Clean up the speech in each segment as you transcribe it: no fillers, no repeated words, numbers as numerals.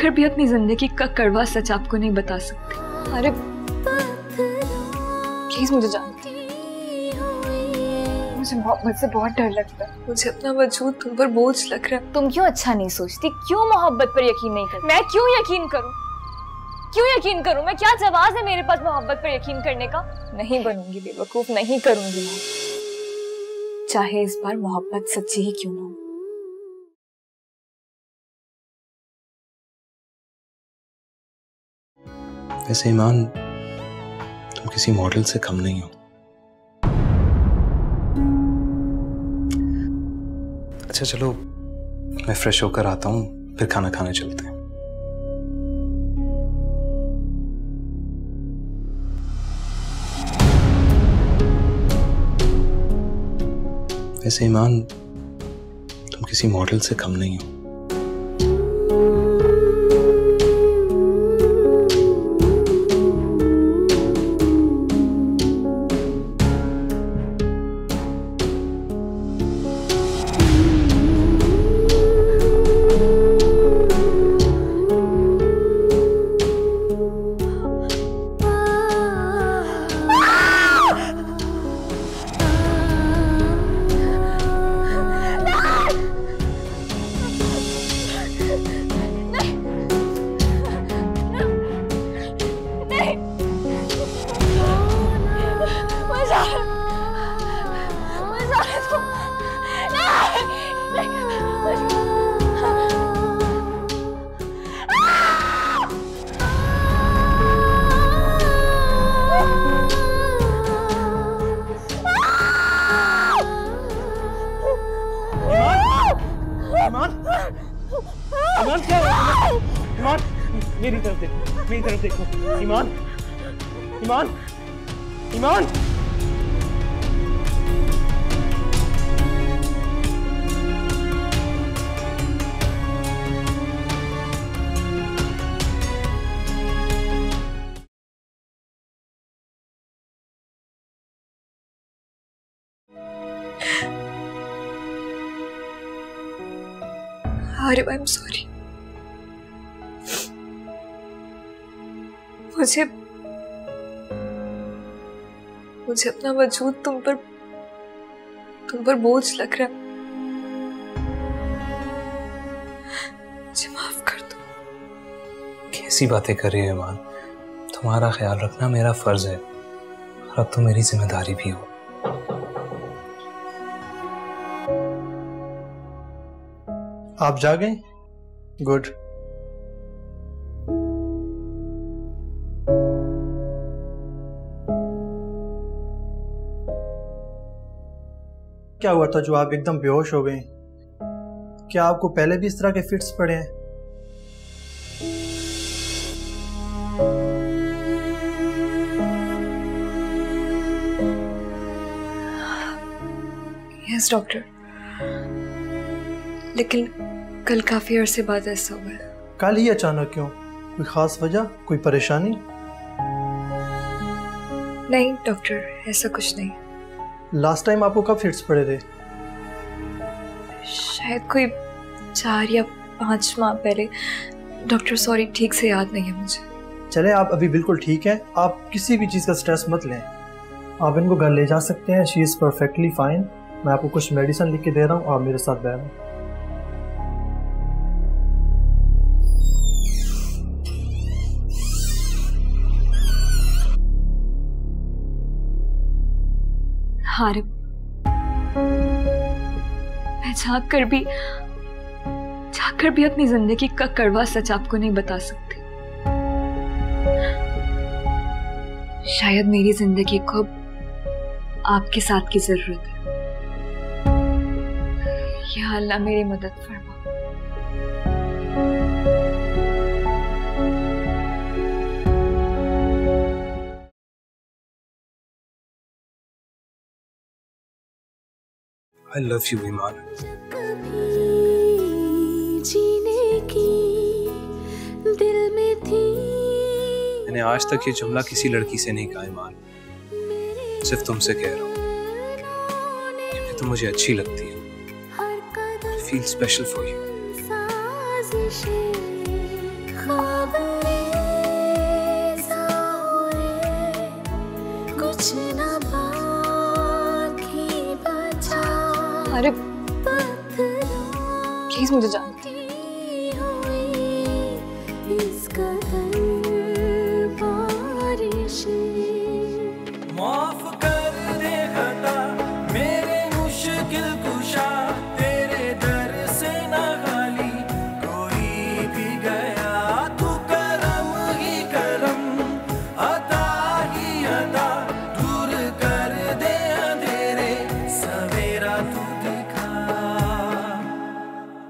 चाहकर भी अपनी जिंदगी का कड़वा सच आपको नहीं बता सकते। अरे प्लीज मुझे जाने मुझसे बहुत डर लगता है। मुझे अपना वजूद तुम पर बोझ लग रहा है। तुम क्यों अच्छा नहीं सोचती? क्यों मोहब्बत पर यकीन नहीं करती? मैं क्यों यकीन करूं? क्यों यकीन करूं? मैं क्या जवाब है मेरे पास मोहब्बत पर यकीन करने का? नहीं बनूंगी बेवकूफ, नहीं करूंगी मैं, चाहे इस बार मोहब्बत सच्ची ही क्यों ना हो। वैसे ईमान, तुम किसी मॉडल से कम नहीं हो। अच्छा चलो, मैं फ्रेश होकर आता हूँ, फिर खाना खाने चलते हैं। वैसे ईमान, तुम किसी मॉडल से कम नहीं हो। ईमान क्या है? ईमान मेरी तरफ देखो, मेरी तरफ देखो। Iman, Iman, Iman. Arif, I am sorry. मुझे अपना वजूद तुम पर बोझ लग रहा है। मुझे माफ कर दो। कैसी बातें कर रही है ईमान? तुम्हारा ख्याल रखना मेरा फर्ज है और अब तो मेरी जिम्मेदारी भी हो। आप जा गए? गुड। क्या हुआ था जो आप एकदम बेहोश हो गए? क्या आपको पहले भी इस तरह के फिट्स पड़े हैं? यस डॉक्टर, लेकिन कल काफी अरसे बाद ऐसा हुआ है। कल ही अचानक क्यों? कोई खास वजह, कोई परेशानी? नहीं डॉक्टर, ऐसा कुछ नहीं। लास्ट टाइम आपको कब फिट्स पड़े थे? शायद कोई 4 या 5 माह पहले। डॉक्टर सॉरी, ठीक से याद नहीं है मुझे। चले, आप अभी बिल्कुल ठीक हैं। आप किसी भी चीज़ का स्ट्रेस मत लें। आप इनको घर ले जा सकते हैं। She is perfectly fine. मैं आपको कुछ मेडिसिन लिख के दे रहा हूँ, आप मेरे साथ बैठो। आरिफ, मैं चाहकर भी अपनी जिंदगी का कड़वा सच आपको नहीं बता सकती। शायद मेरी जिंदगी को आपके साथ की जरूरत है। या अल्लाह मेरी मदद फरमा। I love you, ईमान। जीने की दिल में थी। मैंने आज तक ये जुमला किसी लड़की से नहीं कहा ईमान, सिर्फ तुमसे कह रहा हूँ क्योंकि तुम मुझे अच्छी लगती हो। I feel special for you। कुछ न बाकी बचा। अरे प्लीज मुझे जान इस कदर बारिशें। माफ कर दे खता मेरे मुश्किल कुशा, तेरे दर से न खाली कोई भी गया। तू करम ही करम, अता ही अता, दूर कर दे अंधेरे, सवेरा तू दिखा।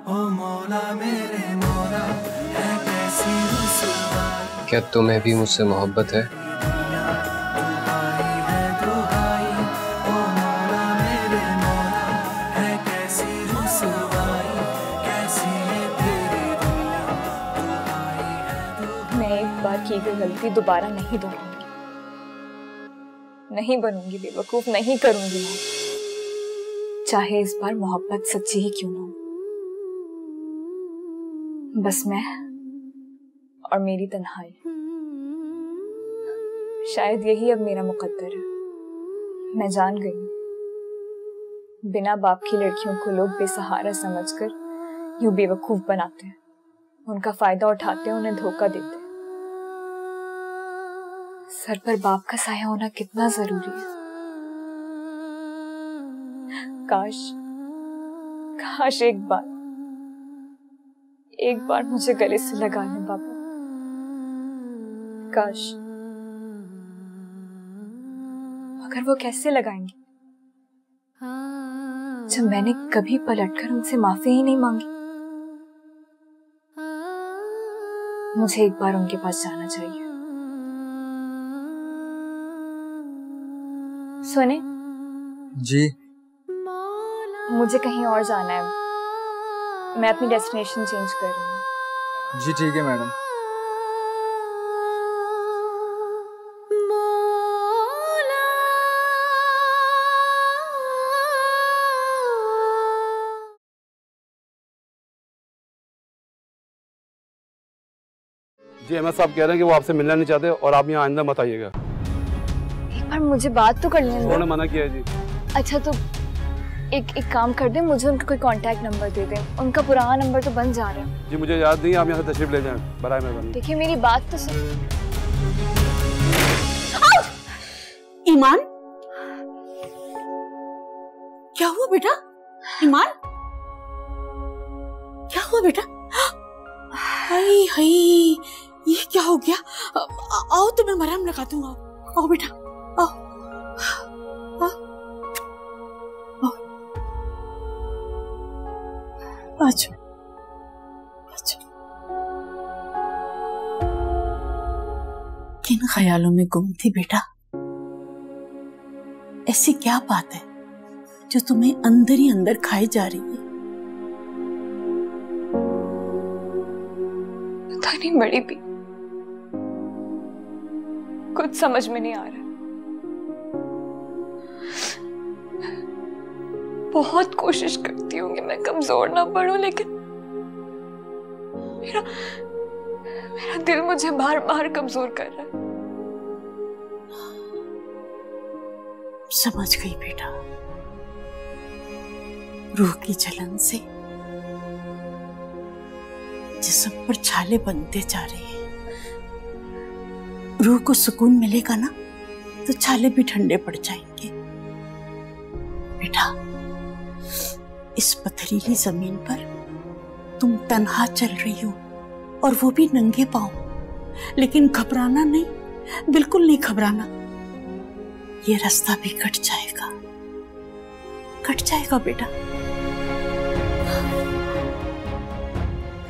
ओ मौला मेरे मौला, है कैसी रुसवाई। क्या तुम्हें भी मुझसे मोहब्बत है? की गई गलती दोबारा नहीं दोहराऊंगी, नहीं बनूंगी बेवकूफ, नहीं करूंगी मैं, चाहे इस बार मोहब्बत सच्ची ही क्यों ना हो। बस मैं और मेरी तन्हाई, शायद यही अब मेरा मुकद्दर है। मैं जान गई हूं, बिना बाप की लड़कियों को लोग बेसहारा समझकर यूं बेवकूफ बनाते हैं, उनका फायदा उठाते हैं, उन्हें धोखा देते हैं। सर पर बाप का साया होना कितना जरूरी है। काश काश एक बार मुझे गले से लगा ले बाबा। काश, मगर वो कैसे लगाएंगे जब मैंने कभी पलटकर उनसे माफी ही नहीं मांगी। मुझे एक बार उनके पास जाना चाहिए। सुने जी, मुझे कहीं और जाना है, मैं अपनी डेस्टिनेशन चेंज कर रही हूँ। जी ठीक है मैडम। जी अहमद साहब कह रहे हैं कि वो आपसे मिलना नहीं चाहते और आप यहाँ आइंदा मत आइएगा। एक बार मुझे बात तो कर लेने दो। उन्होंने मना किया है जी। अच्छा तो एक काम कर दे, मुझे उनका कोई कांटेक्ट नंबर दे दे, उनका पुराना नंबर तो बंद जा रहा है। जी मुझे याद नहीं, आप यहाँ से तशरीफ ले जाएं बराए मेहरबानी। देखिए मेरी बात तो सुन। ईमान, क्या हुआ बेटा? ईमान, क्या हुआ बेटा? हाय हाय, ये क्या हो गया? आओ तो मैं मरहम लगा दूंगा। आओ बेटा, आओ आओ आओ, अच्छा अच्छा। किन ख्यालों में गुम थी बेटा? ऐसी क्या बात है जो तुम्हें अंदर ही अंदर खाई जा रही है? पता नहीं बड़ी भी, कुछ समझ में नहीं आ रहा। बहुत कोशिश करती हूँ कि मैं कमजोर ना पड़ूं, लेकिन मेरा दिल मुझे बार बार कमजोर कर रहा है। समझ गई बेटा, रूह की जलन से जिस्म पर छाले बनते जा रहे हैं। रूह को सुकून मिलेगा ना तो छाले भी ठंडे पड़ जाएंगे। बेटा, इस पथरीली जमीन पर तुम तन्हा चल रही हो और वो भी नंगे पांव, लेकिन घबराना नहीं, बिल्कुल नहीं घबराना। ये रास्ता भी कट जाएगा, कट जाएगा बेटा,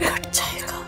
कट जाएगा।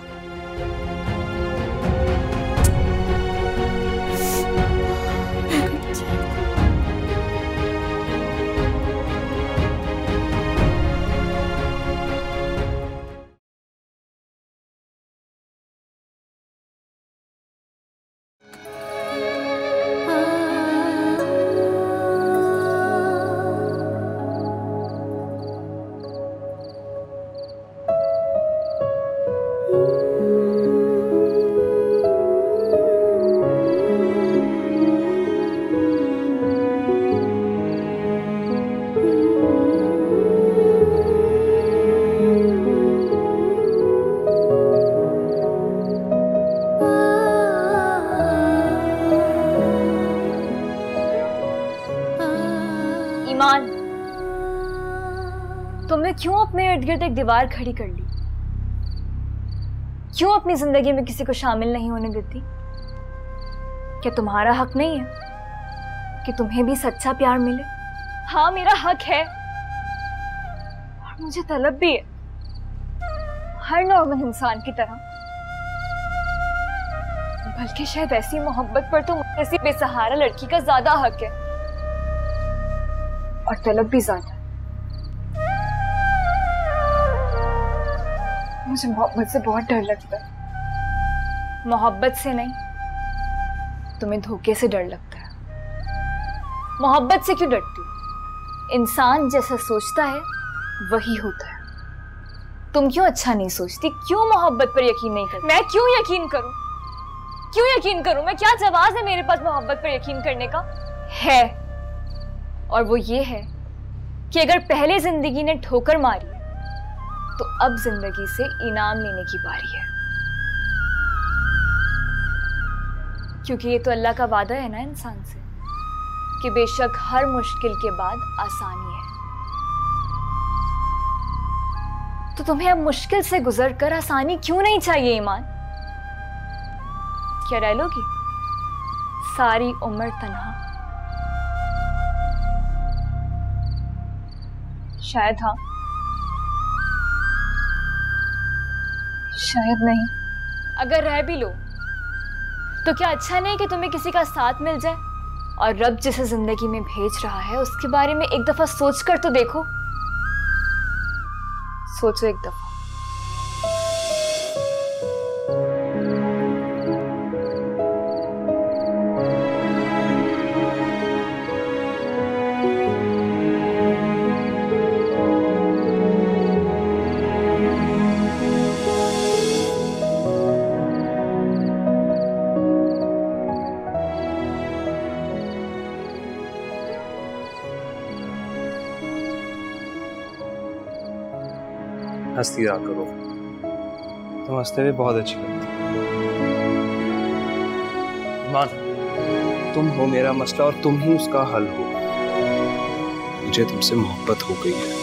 क्यों अपने इर्द गिर्द एक दीवार खड़ी कर ली? क्यों अपनी जिंदगी में किसी को शामिल नहीं होने देती? क्या तुम्हारा हक नहीं है कि तुम्हें भी सच्चा प्यार मिले? हाँ, मेरा हक है और मुझे तलब भी है, हर नॉर्मल इंसान की तरह। बल्कि शायद ऐसी मोहब्बत पर तो ऐसी बेसहारा लड़की का ज्यादा हक है और तलब भी ज्यादा। मुझे मोहब्बत से बहुत डर लगता है। मोहब्बत से नहीं, तुम्हें धोखे से डर लगता है। मोहब्बत से क्यों डरती हो? इंसान जैसा सोचता है वही होता है। तुम क्यों अच्छा नहीं सोचती? क्यों मोहब्बत पर यकीन नहीं करती? मैं क्यों यकीन करूं? क्यों यकीन करूं? मैं क्या जवाब है मेरे पास मोहब्बत पर यकीन करने का? है, और वो ये है कि अगर पहले जिंदगी ने ठोकर मारी तो अब जिंदगी से इनाम लेने की बारी है। क्योंकि ये तो अल्लाह का वादा है ना इंसान से कि बेशक हर मुश्किल के बाद आसानी है। तो तुम्हें अब मुश्किल से गुजरकर आसानी क्यों नहीं चाहिए ईमान? क्या रह लोगी सारी उम्र तन्हा? शायद हाँ, शायद नहीं। अगर रह भी लो तो क्या अच्छा नहीं कि तुम्हें किसी का साथ मिल जाए? और रब जिसे जिंदगी में भेज रहा है उसके बारे में एक दफा सोच कर तो देखो। सोचो एक दफा। हंसती रहा करो, तुम हंसते हुए बहुत अच्छी लगती हो। ईमान, तुम हो मेरा मसला और तुम ही उसका हल हो। मुझे तुमसे मोहब्बत हो गई है।